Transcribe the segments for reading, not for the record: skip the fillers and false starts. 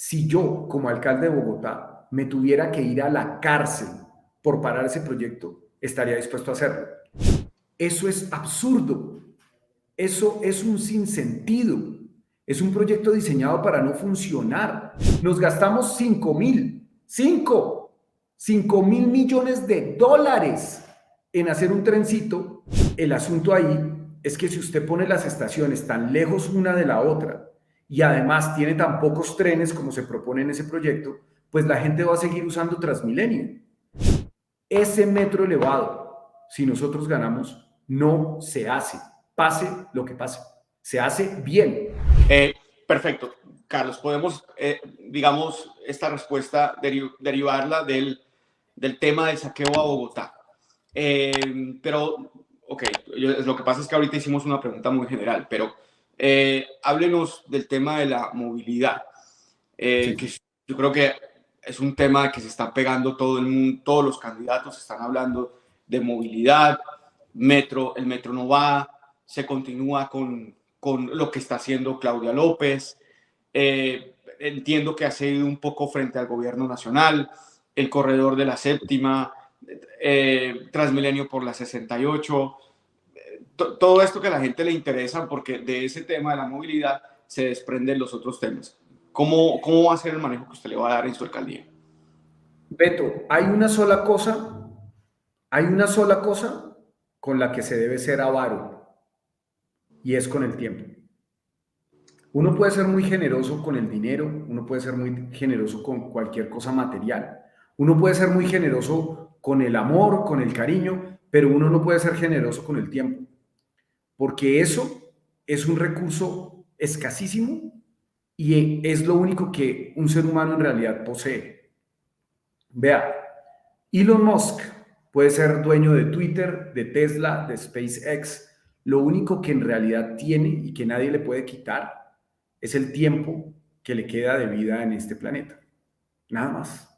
si yo, como alcalde de Bogotá, me tuviera que ir a la cárcel por parar ese proyecto, estaría dispuesto a hacerlo. Eso es absurdo. Eso es un sinsentido. Es un proyecto diseñado para no funcionar. Nos gastamos 5.000 millones de dólares en hacer un trencito. El asunto ahí es que si usted pone las estaciones tan lejos una de la otra y además tiene tan pocos trenes como se propone en ese proyecto, pues la gente va a seguir usando Transmilenio. Ese metro elevado, si nosotros ganamos, no se hace, pase lo que pase. Se hace bien. Perfecto. Carlos, podemos, digamos, esta respuesta derivarla del tema del saqueo a Bogotá. Pero, ok, lo que pasa es que ahorita hicimos una pregunta muy general, pero háblenos del tema de la movilidad, Sí. que yo creo que es un tema que se está pegando todo el mundo, todos los candidatos están hablando de movilidad, el metro no va, se continúa con lo que está haciendo Claudia López. Entiendo que ha cedido un poco frente al gobierno nacional, el corredor de la séptima, Transmilenio por la 68, todo esto que a la gente le interesa, porque de ese tema de la movilidad se desprenden los otros temas. ¿Cómo va a ser el manejo que usted le va a dar en su alcaldía? Beto, hay una sola cosa con la que se debe ser avaro, y es con el tiempo. Uno puede ser muy generoso con el dinero, uno puede ser muy generoso con cualquier cosa material, uno puede ser muy generoso con el amor, con el cariño, pero uno no puede ser generoso con el tiempo, porque eso es un recurso escasísimo y es lo único que un ser humano en realidad posee. Vea, Elon Musk puede ser dueño de Twitter, de Tesla, de SpaceX. Lo único que en realidad tiene y que nadie le puede quitar es el tiempo que le queda de vida en este planeta. Nada más.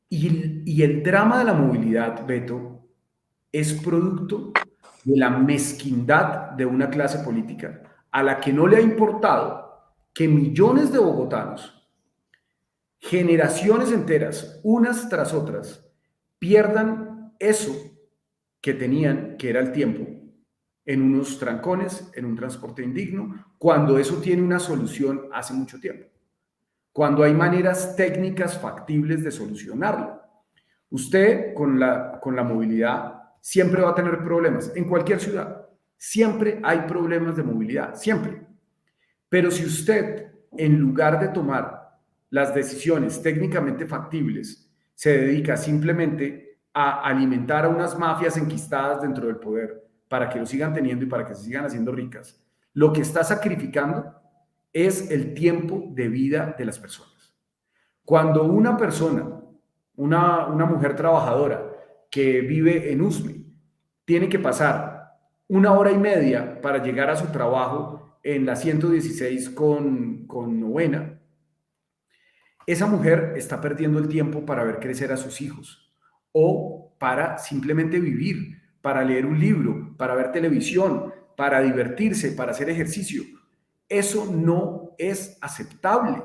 Y el drama de la movilidad, Beto, es producto de la mezquindad de una clase política a la que no le ha importado que millones de bogotanos, generaciones enteras, unas tras otras, pierdan eso que tenían, que era el tiempo, en unos trancones, en un transporte indigno, cuando eso tiene una solución hace mucho tiempo, cuando hay maneras técnicas factibles de solucionarlo. Usted con la movilidad siempre va a tener problemas, en cualquier ciudad, siempre hay problemas de movilidad, siempre. Pero si usted, en lugar de tomar las decisiones técnicamente factibles, se dedica simplemente a alimentar a unas mafias enquistadas dentro del poder para que lo sigan teniendo y para que se sigan haciendo ricas, lo que está sacrificando es el tiempo de vida de las personas. Cuando una persona, una mujer trabajadora que vive en Usme, tiene que pasar 1 hora y media para llegar a su trabajo en la 116 con novena, esa mujer está perdiendo el tiempo para ver crecer a sus hijos o para simplemente vivir, para leer un libro, para ver televisión, para divertirse, para hacer ejercicio. Eso no es aceptable.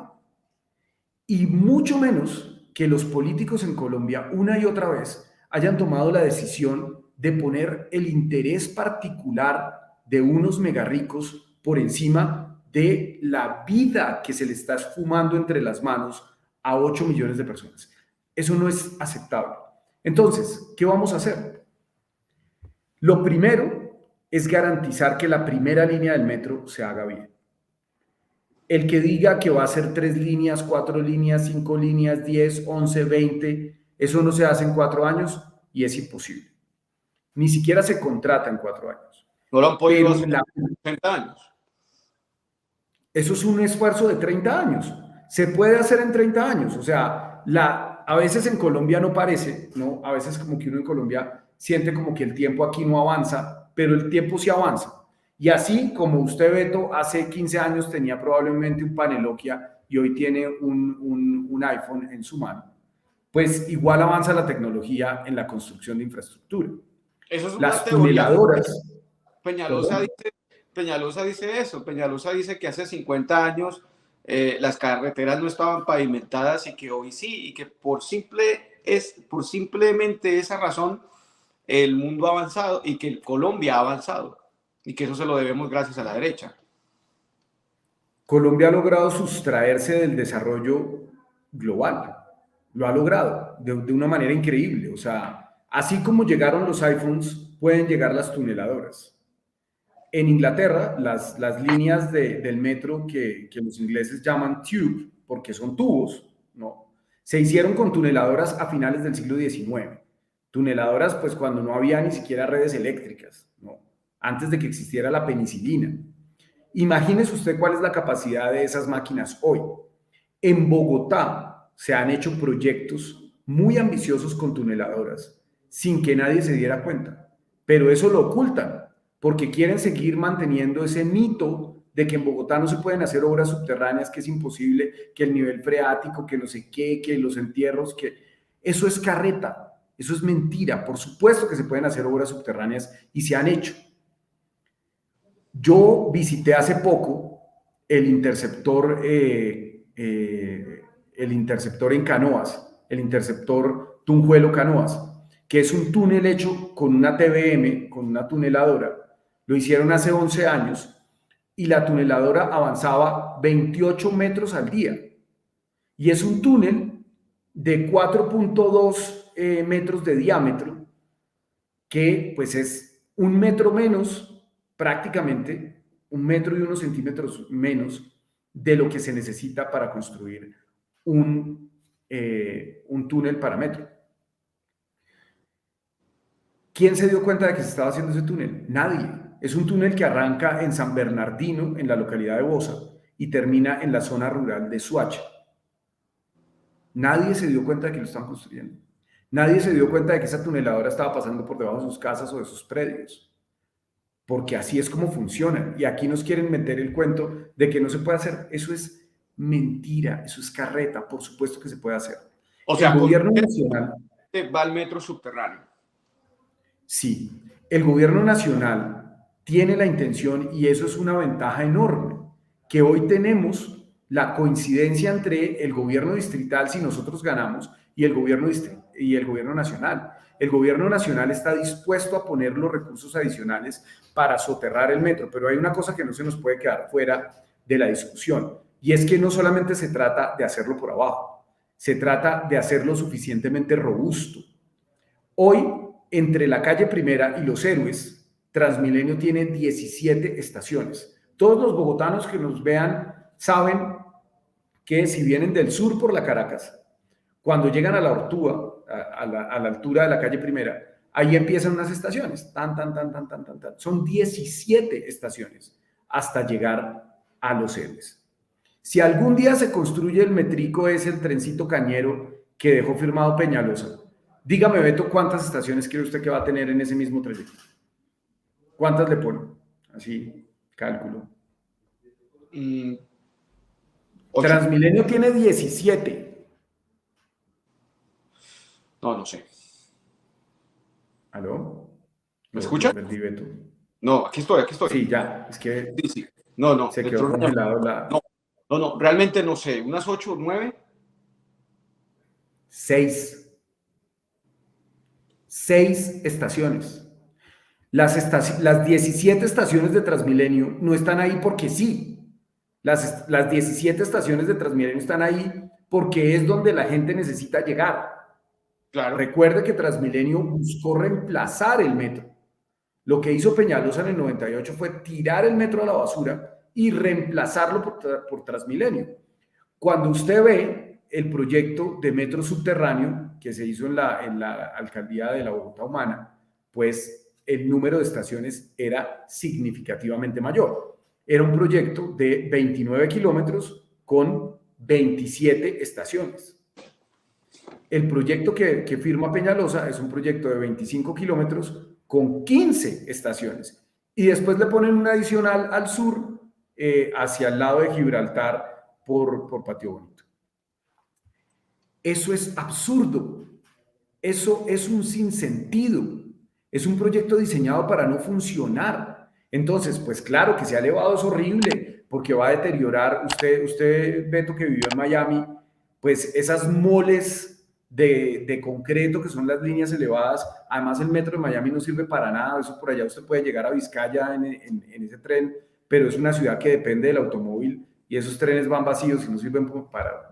Y mucho menos que los políticos en Colombia una y otra vez hayan tomado la decisión de poner el interés particular de unos megarricos por encima de la vida que se le está esfumando entre las manos a 8 millones de personas. Eso no es aceptable. Entonces, ¿qué vamos a hacer? Lo primero es garantizar que la primera línea del metro se haga bien. El que diga que va a ser 3 líneas, 4 líneas, 5 líneas, 10, 11, 20, eso no se hace en 4 años y es imposible. Ni siquiera se contrata en 4 años. No lo han podido Pero hacer en 30 años. eso es un esfuerzo de 30 años. Se puede hacer en 30 años. O sea, a veces en Colombia no parece, ¿no? A veces como que uno en Colombia siente como que el tiempo aquí no avanza, pero el tiempo sí avanza. Y así como usted, Beto, hace 15 años tenía probablemente un Paneloquia y hoy tiene un iPhone en su mano, pues igual avanza la tecnología en la construcción de infraestructura. Eso es una Las teoría. tuneladoras, Peñalosa perdón, dice, Peñalosa dice eso. Peñalosa dice que hace 50 años las carreteras no estaban pavimentadas y que hoy sí, y que por simplemente esa razón el mundo ha avanzado y que Colombia ha avanzado y que eso se lo debemos gracias a la derecha. Colombia ha logrado sustraerse del desarrollo global, lo ha logrado de una manera increíble. O sea, así como llegaron los iPhones, pueden llegar las tuneladoras. En Inglaterra, las líneas del metro que los ingleses llaman tube, porque son tubos, ¿no? Se hicieron con tuneladoras a finales del siglo XIX. Tuneladoras, pues cuando no había ni siquiera redes eléctricas, ¿no? Antes de que existiera la penicilina. Imagínese usted cuál es la capacidad de esas máquinas hoy. En Bogotá se han hecho proyectos muy ambiciosos con tuneladoras sin que nadie se diera cuenta, pero eso lo ocultan porque quieren seguir manteniendo ese mito de que en Bogotá no se pueden hacer obras subterráneas, que es imposible, que el nivel freático, que no sé qué, que los entierros, que eso es carreta, eso es mentira. Por supuesto que se pueden hacer obras subterráneas y se han hecho. Yo visité hace poco el interceptor en Canoas, el interceptor Tunjuelo-Canoas, que es un túnel hecho con una TBM, con una tuneladora. Lo hicieron hace 11 años y la tuneladora avanzaba 28 metros al día. Y es un túnel de 4.2 metros de diámetro, que pues es un metro menos, prácticamente un metro y unos centímetros menos de lo que se necesita para construir un túnel para metro. ¿Quién se dio cuenta de que se estaba haciendo ese túnel? Nadie. Es un túnel que arranca en San Bernardino, en la localidad de Bosa, y termina en la zona rural de Soacha. Nadie se dio cuenta de que lo estaban construyendo. Nadie se dio cuenta de que esa tuneladora estaba pasando por debajo de sus casas o de sus predios. Porque así es como funciona. Y aquí nos quieren meter el cuento de que no se puede hacer. Eso es mentira, eso es carreta. Por supuesto que se puede hacer. O sea, El gobierno nacional... va al metro subterráneo. Sí, el gobierno nacional tiene la intención, y eso es una ventaja enorme, que hoy tenemos la coincidencia entre el gobierno distrital, si nosotros ganamos, y el gobierno nacional. El gobierno nacional está dispuesto a poner los recursos adicionales para soterrar el metro, pero hay una cosa que no se nos puede quedar fuera de la discusión, y es que no solamente se trata de hacerlo por abajo, se trata de hacerlo suficientemente robusto. Hoy, entre la calle Primera y Los Héroes, Transmilenio tiene 17 estaciones. Todos los bogotanos que nos vean saben que si vienen del sur por la Caracas, cuando llegan a la Ortúa, a la altura de la calle Primera, ahí empiezan unas estaciones. Son 17 estaciones hasta llegar a Los Héroes. Si algún día se construye el metrico, es el trencito cañero que dejó firmado Peñalosa. Dígame, Beto, ¿cuántas estaciones cree usted que va a tener en ese mismo trayecto? ¿Cuántas le pone? Así, cálculo. Transmilenio tiene 17. No sé. ¿Aló? ¿Me escucha? Perdí, Beto. No, aquí estoy. Sí, ya, es que sí. No. se quedó congelado la... No, realmente no sé. ¿Unas 8 o 9? 6 estaciones. Las 17 estaciones de Transmilenio no están ahí porque sí. Las 17 estaciones de Transmilenio están ahí porque es donde la gente necesita llegar. Claro. Recuerde que Transmilenio buscó reemplazar el metro. Lo que hizo Peñalosa en el 98 fue tirar el metro a la basura y reemplazarlo por Transmilenio. Cuando usted ve el proyecto de metro subterráneo que se hizo en la alcaldía de la Bogotá Humana, pues el número de estaciones era significativamente mayor. Era un proyecto de 29 kilómetros con 27 estaciones. El proyecto que firma Peñalosa es un proyecto de 25 kilómetros con 15 estaciones. Y después le ponen una adicional al sur, hacia el lado de Gibraltar, por Patio Bonito. Eso es absurdo. Eso es un sinsentido. Es un proyecto diseñado para no funcionar. Entonces, pues claro que se ha elevado, es horrible, porque va a deteriorar. Usted, Beto, que vivió en Miami, pues esas moles de concreto que son las líneas elevadas, además el metro de Miami no sirve para nada, eso por allá usted puede llegar a Vizcaya en ese tren, pero es una ciudad que depende del automóvil y esos trenes van vacíos y no sirven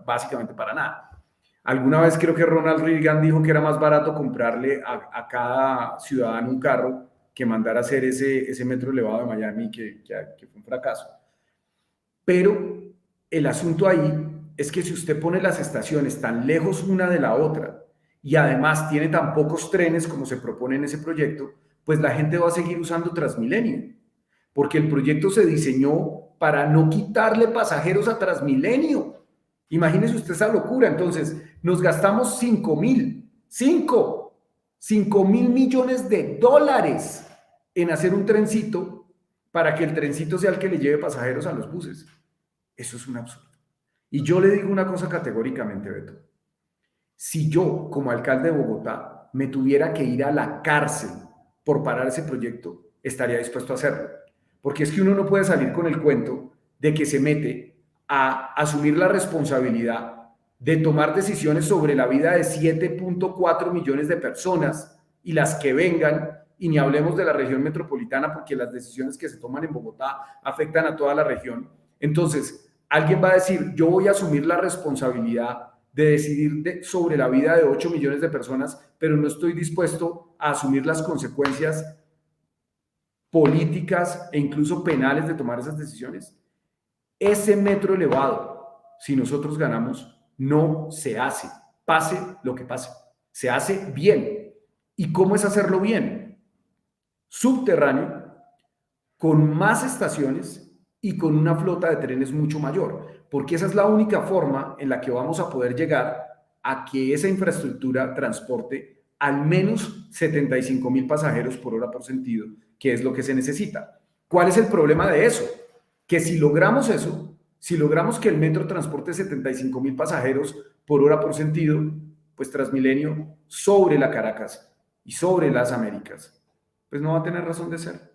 básicamente para nada. Alguna vez creo que Ronald Reagan dijo que era más barato comprarle a cada ciudadano un carro que mandar a hacer ese metro elevado de Miami, que fue un fracaso. Pero el asunto ahí es que si usted pone las estaciones tan lejos una de la otra y además tiene tan pocos trenes como se propone en ese proyecto, pues la gente va a seguir usando Transmilenio, porque el proyecto se diseñó para no quitarle pasajeros a Transmilenio. Imagínese usted esa locura. Entonces, nos gastamos 5 mil millones de dólares en hacer un trencito para que el trencito sea el que le lleve pasajeros a los buses. Eso es un absurdo. Y yo le digo una cosa categóricamente, Beto. Si yo, como alcalde de Bogotá, me tuviera que ir a la cárcel por parar ese proyecto, estaría dispuesto a hacerlo. Porque es que uno no puede salir con el cuento de que se mete a asumir la responsabilidad de tomar decisiones sobre la vida de 7.4 millones de personas y las que vengan, y ni hablemos de la región metropolitana, porque las decisiones que se toman en Bogotá afectan a toda la región. Entonces, alguien va a decir, yo voy a asumir la responsabilidad de decidir sobre la vida de 8 millones de personas, pero no estoy dispuesto a asumir las consecuencias políticas e incluso penales de tomar esas decisiones. Ese metro elevado, si nosotros ganamos, no se hace, pase lo que pase. Se hace bien. ¿Y cómo es hacerlo bien? Subterráneo, con más estaciones y con una flota de trenes mucho mayor, porque esa es la única forma en la que vamos a poder llegar a que esa infraestructura transporte al menos 75,000 pasajeros por hora por sentido, que es lo que se necesita. ¿Cuál es el problema de eso? Que si logramos eso, si logramos que el metro transporte 75,000 pasajeros por hora por sentido, pues Transmilenio sobre la Caracas y sobre las Américas, pues no va a tener razón de ser.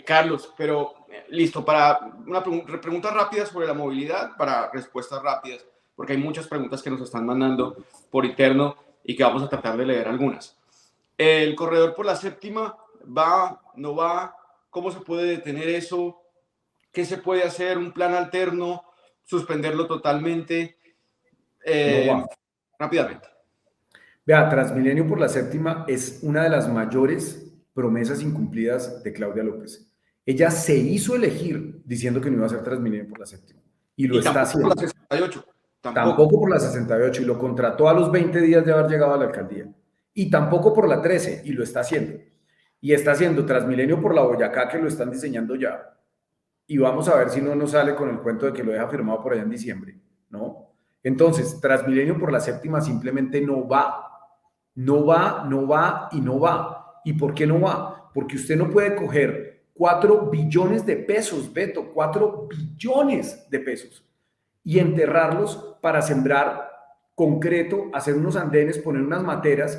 Carlos, pero listo, para una pregunta rápida sobre la movilidad, para respuestas rápidas, porque hay muchas preguntas que nos están mandando por interno y que vamos a tratar de leer algunas. ¿El corredor por la séptima va, no va? ¿Cómo se puede detener eso? ¿Qué se puede hacer? ¿Un plan alterno? ¿Suspenderlo totalmente? No va. Rápidamente. Vea, Transmilenio por la séptima es una de las mayores promesas incumplidas de Claudia López. Ella se hizo elegir diciendo que no iba a hacer Transmilenio por la séptima. Y lo está haciendo. Por la 68. Tampoco por la 68. Y lo contrató a los 20 días de haber llegado a la alcaldía. Y tampoco por la 13. Y lo está haciendo. Y está haciendo Transmilenio por la Boyacá, que lo están diseñando ya. Y vamos a ver si no nos sale con el cuento de que lo deja firmado por allá en diciembre, ¿no? Entonces, Transmilenio por la séptima simplemente no va. No va, no va y no va. ¿Y por qué no va? Porque usted no puede coger 4 billones de pesos, Beto, 4 billones de pesos y enterrarlos para sembrar concreto, hacer unos andenes, poner unas materas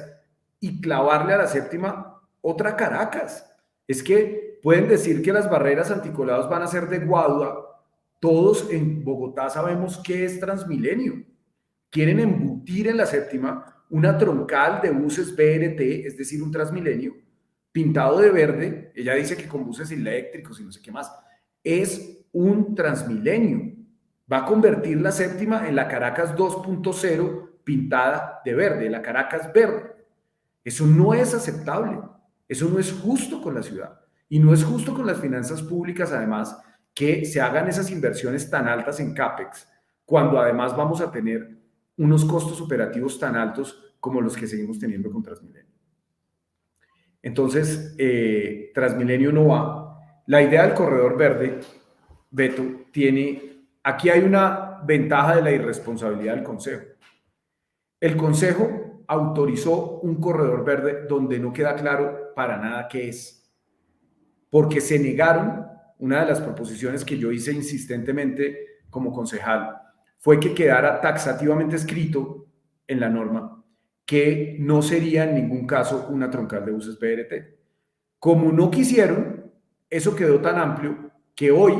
y clavarle a la séptima otra Caracas. Es que pueden decir que las barreras anticolados van a ser de Guadua. Todos en Bogotá sabemos qué es Transmilenio. Quieren embutir en la séptima una troncal de buses BRT, es decir, un Transmilenio, pintado de verde. Ella dice que con buses eléctricos y no sé qué más. Es un Transmilenio. Va a convertir la séptima en la Caracas 2.0 pintada de verde, la Caracas verde. Eso no es aceptable. Eso no es justo con la ciudad. Y no es justo con las finanzas públicas, además, que se hagan esas inversiones tan altas en CAPEX, cuando además vamos a tener unos costos operativos tan altos como los que seguimos teniendo con Transmilenio. Entonces, Transmilenio no va. La idea del corredor verde, Beto, aquí hay una ventaja de la irresponsabilidad del Consejo. El Consejo autorizó un corredor verde donde no queda claro para nada qué es, porque se negaron. Una de las proposiciones que yo hice insistentemente como concejal fue que quedara taxativamente escrito en la norma que no sería en ningún caso una troncal de buses BRT. Como no quisieron, eso quedó tan amplio que hoy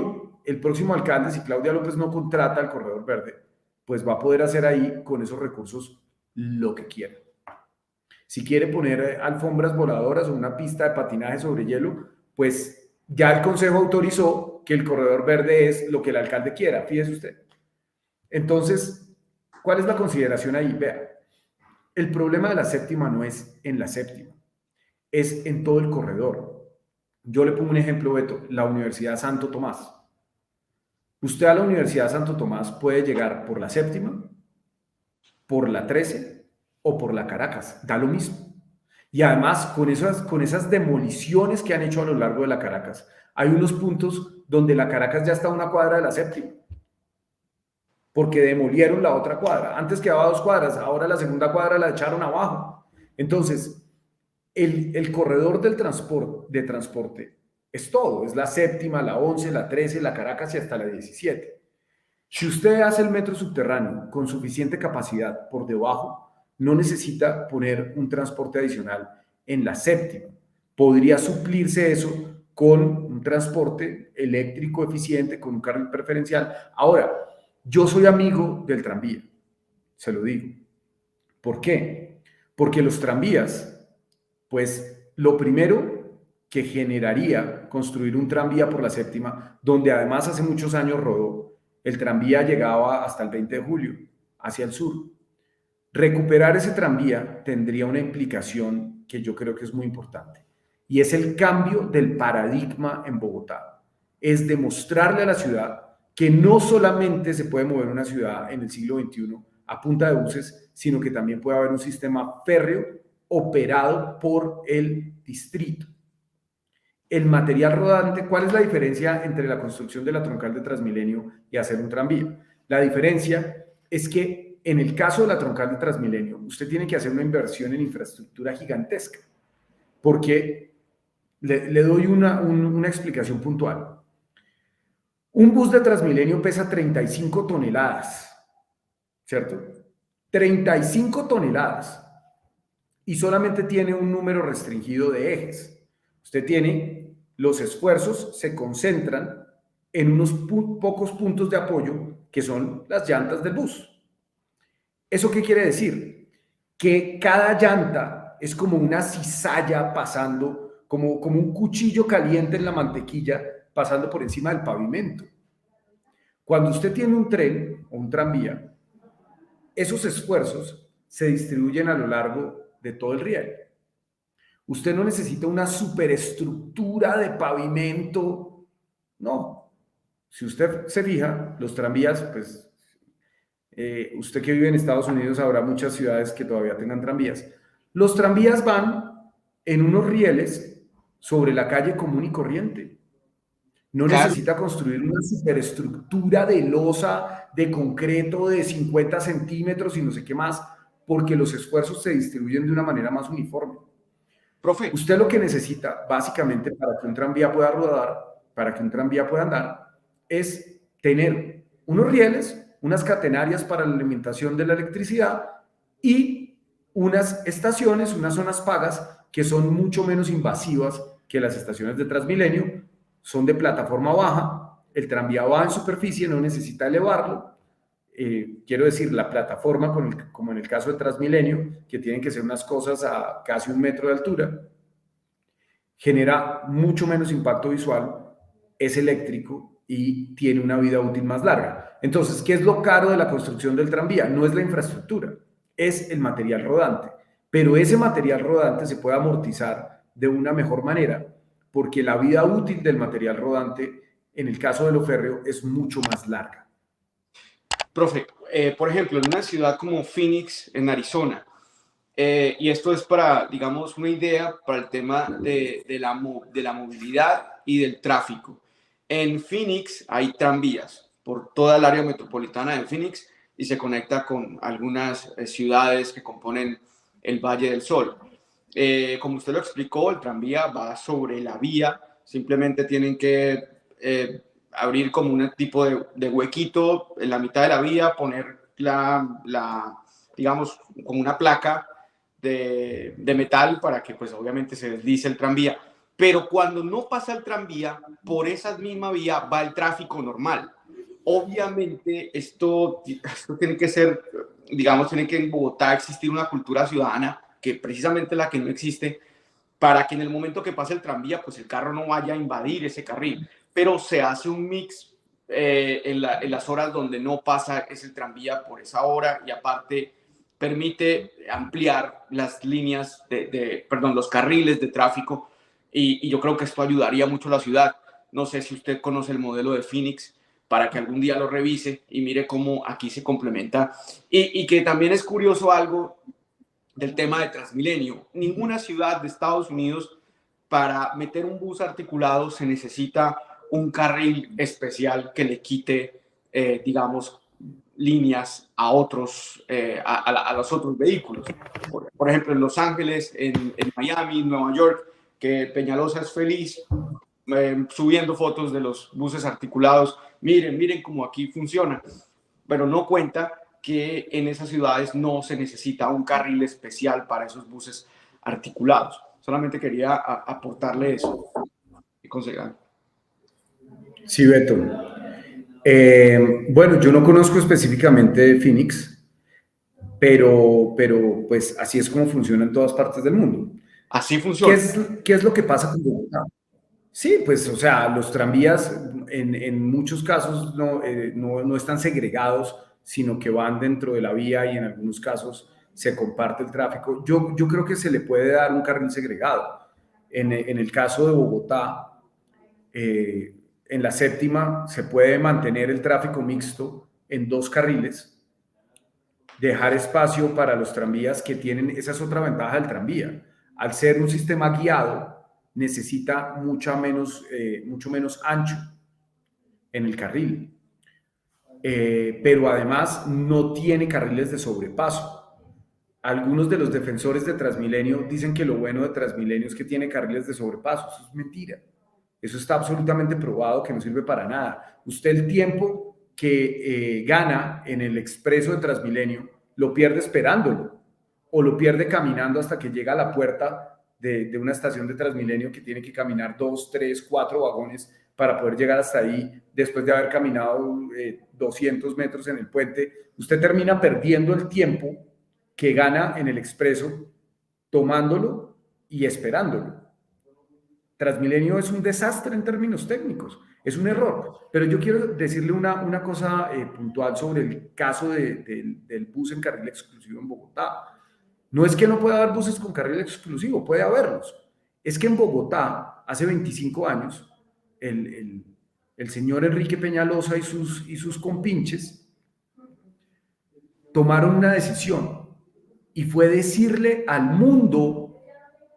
el próximo alcalde, si Claudia López no contrata al corredor verde, pues va a poder hacer ahí con esos recursos lo que quiera. Si quiere poner alfombras voladoras o una pista de patinaje sobre hielo, pues ya el consejo autorizó que el corredor verde es lo que el alcalde quiera, fíjese usted. Entonces, ¿cuál es la consideración ahí? Vea, el problema de la séptima no es en la séptima, es en todo el corredor. Yo le pongo un ejemplo, Beto, la Universidad Santo Tomás. Usted a la Universidad Santo Tomás puede llegar por la séptima, por la 13 o por la Caracas, da lo mismo. Y además, con esas demoliciones que han hecho a lo largo de la Caracas, hay unos puntos donde la Caracas ya está a una cuadra de la séptima, porque demolieron la otra cuadra. Antes quedaba 2 cuadras, ahora la segunda cuadra la echaron abajo. Entonces, el corredor del transporte es todo, es la séptima, la 11, la 13, la Caracas y hasta la 17. Si usted hace el metro subterráneo con suficiente capacidad por debajo, no necesita poner un transporte adicional en la séptima. Podría suplirse eso con un transporte eléctrico eficiente, con un carril preferencial. Ahora, yo soy amigo del tranvía, se lo digo. ¿Por qué? Porque los tranvías, pues lo primero que generaría construir un tranvía por la séptima, donde además hace muchos años rodó, el tranvía llegaba hasta el 20 de julio, hacia el sur. Recuperar ese tranvía tendría una implicación que yo creo que es muy importante, y es el cambio del paradigma en Bogotá. Es demostrarle a la ciudad que no solamente se puede mover una ciudad en el siglo XXI a punta de buses, sino que también puede haber un sistema férreo operado por el distrito. El material rodante, ¿cuál es la diferencia entre la construcción de la troncal de Transmilenio y hacer un tranvía? La diferencia es que en el caso de la troncal de Transmilenio, usted tiene que hacer una inversión en infraestructura gigantesca, porque le doy una explicación puntual. Un bus de Transmilenio pesa 35 toneladas, ¿cierto? 35 toneladas y solamente tiene un número restringido de ejes. Usted tiene, los esfuerzos se concentran en unos pocos puntos de apoyo que son las llantas del bus. ¿Eso qué quiere decir? Que cada llanta es como una cizalla pasando, como un cuchillo caliente en la mantequilla pasando por encima del pavimento. Cuando usted tiene un tren o un tranvía, esos esfuerzos se distribuyen a lo largo de todo el riel. Usted no necesita una superestructura de pavimento, no. Si usted se fija, los tranvías, pues, usted que vive en Estados Unidos, habrá muchas ciudades que todavía tengan tranvías. Los tranvías van en unos rieles sobre la calle común y corriente. No Claro, necesita construir una superestructura de losa, de concreto de 50 centímetros y no sé qué más, porque los esfuerzos se distribuyen de una manera más uniforme. profe. Usted lo que necesita, básicamente, para que un tranvía pueda rodar, para que un tranvía pueda andar, es tener unos rieles, unas catenarias para la alimentación de la electricidad y unas estaciones, unas zonas pagas que son mucho menos invasivas que las estaciones de Transmilenio, son de plataforma baja, el tranvía va en superficie, no necesita elevarlo. Quiero decir, la plataforma, como en el caso de Transmilenio, que tienen que ser unas cosas a casi 1 metro de altura, genera mucho menos impacto visual, es eléctrico y tiene una vida útil más larga. Entonces, ¿qué es lo caro de la construcción del tranvía? No es la infraestructura, es el material rodante. Pero ese material rodante se puede amortizar de una mejor manera porque la vida útil del material rodante, en el caso de lo férreo, es mucho más larga. Profe, por ejemplo, en una ciudad como Phoenix, en Arizona, y esto es para, digamos, una idea para el tema de la movilidad y del tráfico. En Phoenix hay tranvías por toda el área metropolitana de Phoenix y se conecta con algunas ciudades que componen el Valle del Sol. Como usted lo explicó, el tranvía va sobre la vía, simplemente tienen que abrir como un tipo de huequito en la mitad de la vía, poner digamos, como una placa de metal para que pues obviamente se deslice el tranvía, pero cuando no pasa el tranvía, por esa misma vía va el tráfico normal. Obviamente esto tiene que ser, digamos, tiene que en Bogotá existir una cultura ciudadana, que precisamente la que no existe, para que en el momento que pase el tranvía, pues el carro no vaya a invadir ese carril, pero se hace un mix en las horas donde no pasa ese tranvía por esa hora, y aparte permite ampliar las líneas perdón, los carriles de tráfico, y yo creo que esto ayudaría mucho a la ciudad. No sé si usted conoce el modelo de Phoenix, para que algún día lo revise y mire cómo aquí se complementa. Y que también es curioso algo del tema de Transmilenio. Ninguna ciudad de Estados Unidos, para meter un bus articulado, se necesita un carril especial que le quite, digamos, líneas a otros, a los otros vehículos. Por ejemplo, en Los Ángeles, en Miami, Nueva York, que Peñalosa es feliz subiendo fotos de los buses articulados. Miren, miren cómo aquí funciona, pero no cuenta que en esas ciudades no se necesita un carril especial para esos buses articulados. Solamente quería aportarle eso. Sí, Beto. Bueno, yo no conozco específicamente de Phoenix, pero pues así es como funciona en todas partes del mundo. Así ¿Qué funciona. es lo que pasa con Bogotá? Sí, pues, o sea, los tranvías en muchos casos no están segregados, sino que van dentro de la vía y en algunos casos se comparte el tráfico. Yo creo que se le puede dar un carril segregado. En el caso de Bogotá, en la séptima se puede mantener el tráfico mixto en 2 carriles, dejar espacio para los tranvías que tienen, esa es otra ventaja del tranvía. Al ser un sistema guiado, necesita mucho menos ancho en el carril. Pero además no tiene carriles de sobrepaso. Algunos de los defensores de Transmilenio dicen que lo bueno de Transmilenio es que tiene carriles de sobrepaso. Eso es mentira. Eso está absolutamente probado que no sirve para nada. Usted el tiempo que gana en el expreso de Transmilenio lo pierde esperándolo o lo pierde caminando hasta que llega a la puerta de una estación de Transmilenio, que tiene que caminar 2, 3, 4 vagones para poder llegar hasta ahí después de haber caminado 200 metros en el puente. Usted termina perdiendo el tiempo que gana en el expreso tomándolo y esperándolo. Transmilenio es un desastre en términos técnicos, es un error. Pero yo quiero decirle una cosa puntual sobre el caso del bus en carril exclusivo en Bogotá. No es que no pueda haber buses con carril exclusivo, puede haberlos. Es que en Bogotá, hace 25 años, el señor Enrique Peñalosa y sus compinches tomaron una decisión, y fue decirle al mundo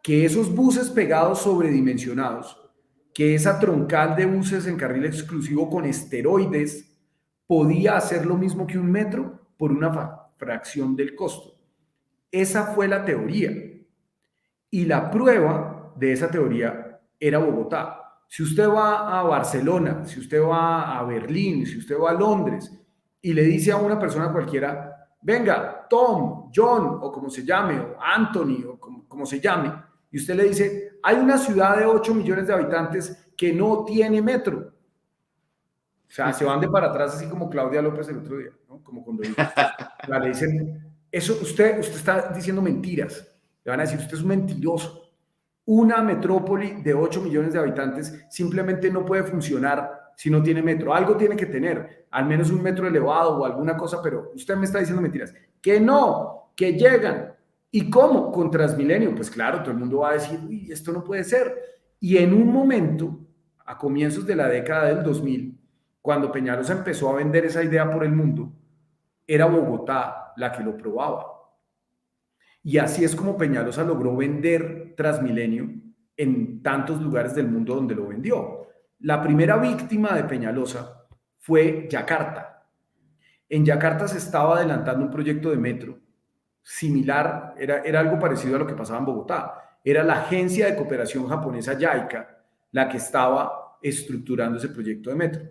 que esos buses pegados sobredimensionados, que esa troncal de buses en carril exclusivo con esteroides podía hacer lo mismo que un metro por una fracción del costo. Esa fue la teoría. Y la prueba de esa teoría era Bogotá. Si usted va a Barcelona, si usted va a Berlín, si usted va a Londres y le dice a una persona cualquiera, venga, Tom, John, o como se llame, o Anthony, o como se llame, y usted le dice, hay una ciudad de 8 millones de habitantes que no tiene metro. O sea, se van de para atrás, así como Claudia López el otro día, ¿no? Como cuando le dicen, eso usted está diciendo mentiras. Le van a decir, usted es un mentiroso. Una metrópoli de 8 millones de habitantes simplemente no puede funcionar si no tiene metro. Algo tiene que tener, al menos un metro elevado o alguna cosa, pero usted me está diciendo mentiras. Que no, que llegan. ¿Y cómo? Con Transmilenio. Pues claro, todo el mundo va a decir, uy, esto no puede ser. Y en un momento, a comienzos de la década del 2000, cuando Peñalosa empezó a vender esa idea por el mundo, era Bogotá la que lo probaba. Y así es como Peñalosa logró vender Transmilenio en tantos lugares del mundo donde lo vendió. La primera víctima de Peñalosa fue Yakarta. En Yakarta se estaba adelantando un proyecto de metro similar, era algo parecido a lo que pasaba en Bogotá. Era la agencia de cooperación japonesa JICA la que estaba estructurando ese proyecto de metro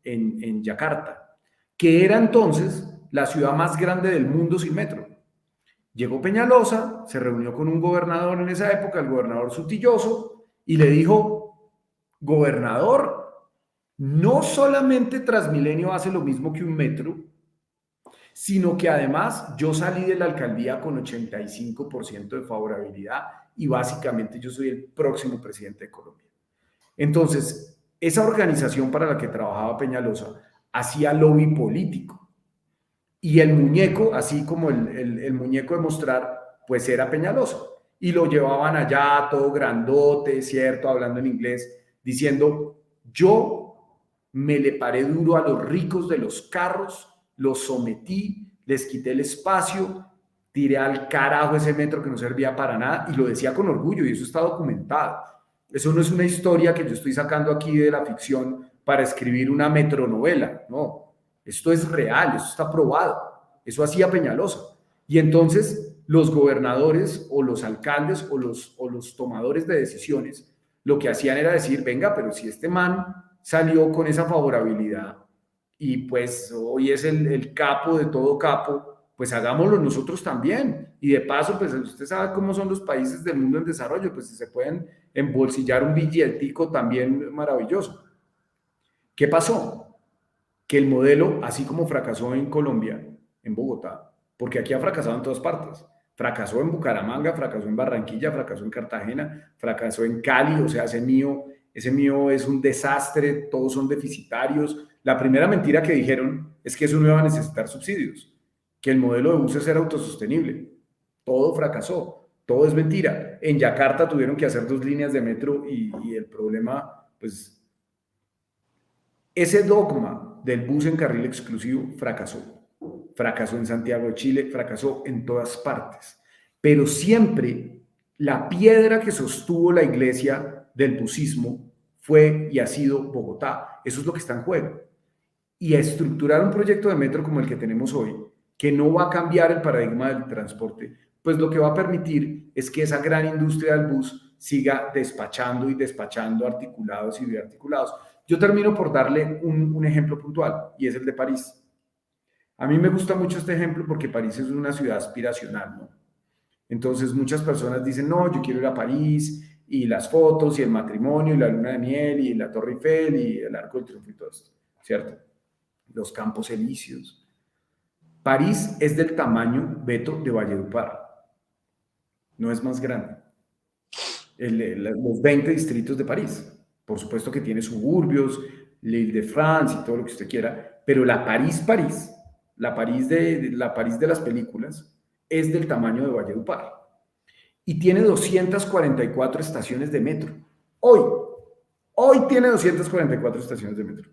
en Yakarta, que era entonces la ciudad más grande del mundo sin metro. Llegó Peñalosa, se reunió con un gobernador en esa época, el gobernador Sutilloso, y le dijo, gobernador, no solamente Transmilenio hace lo mismo que un metro, sino que además yo salí de la alcaldía con 85% de favorabilidad y básicamente yo soy el próximo presidente de Colombia. Entonces, esa organización para la que trabajaba Peñalosa hacía lobby político y el muñeco, así como el muñeco de mostrar, pues era Peñalosa. Y lo llevaban allá todo grandote, ¿cierto? Hablando en inglés, diciendo, yo me le paré duro a los ricos de los carros, los sometí, les quité el espacio, tiré al carajo ese metro que no servía para nada y lo decía con orgullo y eso está documentado. Eso no es una historia que yo estoy sacando aquí de la ficción para escribir una metronovela, no. Esto es real, esto está probado. Eso hacía Peñalosa. Y entonces los gobernadores o los alcaldes o los tomadores de decisiones lo que hacían era decir, venga, pero si este man salió con esa favorabilidad y pues hoy es el capo de todo capo, pues hagámoslo nosotros también. Y de paso, pues usted sabe cómo son los países del mundo en desarrollo, pues si se pueden embolsillar un billetico también maravilloso. ¿Qué pasó? Que el modelo, así como fracasó en Colombia, en Bogotá, porque aquí ha fracasado en todas partes, fracasó en Bucaramanga, fracasó en Barranquilla, fracasó en Cartagena, fracasó en Cali, o sea, ese mío es un desastre, todos son deficitarios. La primera mentira que dijeron es que eso no iba a necesitar subsidios, que el modelo de buses era autosostenible. Todo fracasó, todo es mentira. En Yakarta tuvieron que hacer 2 líneas de metro y el problema, pues, ese dogma del bus en carril exclusivo fracasó. Fracasó en Santiago de Chile, fracasó en todas partes. Pero siempre la piedra que sostuvo la iglesia del busismo fue y ha sido Bogotá. Eso es lo que está en juego. Y a estructurar un proyecto de metro como el que tenemos hoy, que no va a cambiar el paradigma del transporte, pues lo que va a permitir es que esa gran industria del bus siga despachando y despachando articulados y biarticulados. Yo termino por darle un ejemplo puntual y es el de París. A mí me gusta mucho este ejemplo porque París es una ciudad aspiracional, ¿no? Entonces muchas personas dicen, no, yo quiero ir a París y las fotos y el matrimonio y la luna de miel y la Torre Eiffel y el Arco del Triunfo y todo esto, ¿cierto? Los Campos Elíseos. París es del tamaño, Beto, de Valledupar. No es más grande. Los 20 distritos de París. Por supuesto que tiene suburbios, l'Île-de-France y todo lo que usted quiera, pero la París, la París de las películas, es del tamaño de Valledupar. Y tiene 244 estaciones de metro. Hoy tiene 244 estaciones de metro.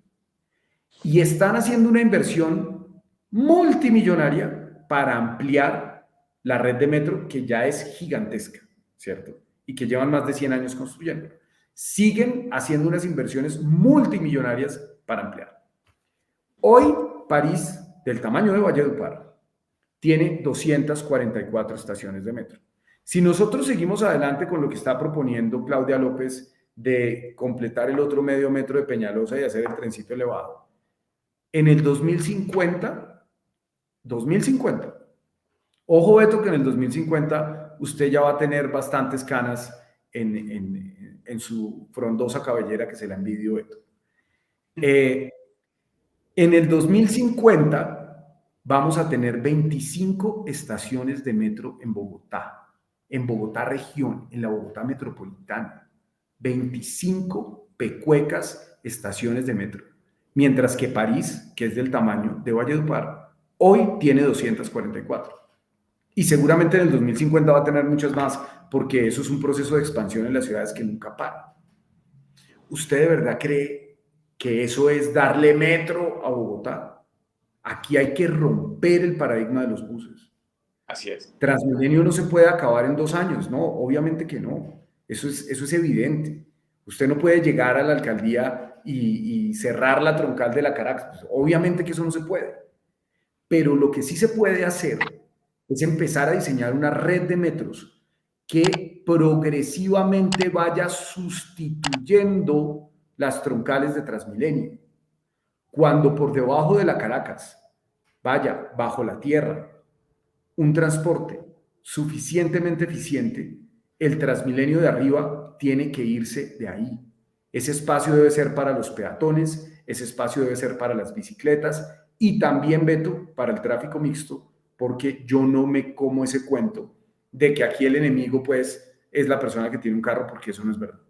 Y están haciendo una inversión multimillonaria para ampliar la red de metro, que ya es gigantesca, ¿cierto? Y que llevan más de 100 años construyendo. Siguen haciendo unas inversiones multimillonarias para ampliar. Hoy, París, del tamaño de Valledupar, tiene 244 estaciones de metro. Si nosotros seguimos adelante con lo que está proponiendo Claudia López de completar el otro medio metro de Peñalosa y hacer el trencito elevado, en el 2050, ojo Beto que en el 2050 usted ya va a tener bastantes canas en su frondosa cabellera, que se la envidio, Beto. En el 2050 vamos a tener 25 estaciones de metro en Bogotá región, en la Bogotá metropolitana. 25 pecuecas estaciones de metro. Mientras que París, que es del tamaño de Valledupar, hoy tiene 244. Y seguramente en el 2050 va a tener muchas más, porque eso es un proceso de expansión en las ciudades que nunca para. ¿Usted de verdad cree que eso es darle metro a Bogotá? Aquí hay que romper el paradigma de los buses. Así es. Transmilenio no se puede acabar en 2 años, no, obviamente que no. Eso es evidente. Usted no puede llegar a la alcaldía y cerrar la troncal de la Caracas. Pues, obviamente que eso no se puede. Pero lo que sí se puede hacer es empezar a diseñar una red de metros que progresivamente vaya sustituyendo las troncales de Transmilenio. Cuando por debajo de la Caracas vaya bajo la tierra un transporte suficientemente eficiente, el Transmilenio de arriba tiene que irse de ahí. Ese espacio debe ser para los peatones, ese espacio debe ser para las bicicletas y también, Beto, para el tráfico mixto, porque yo no me como ese cuento de que aquí el enemigo, pues, es la persona que tiene un carro, porque eso no es verdad.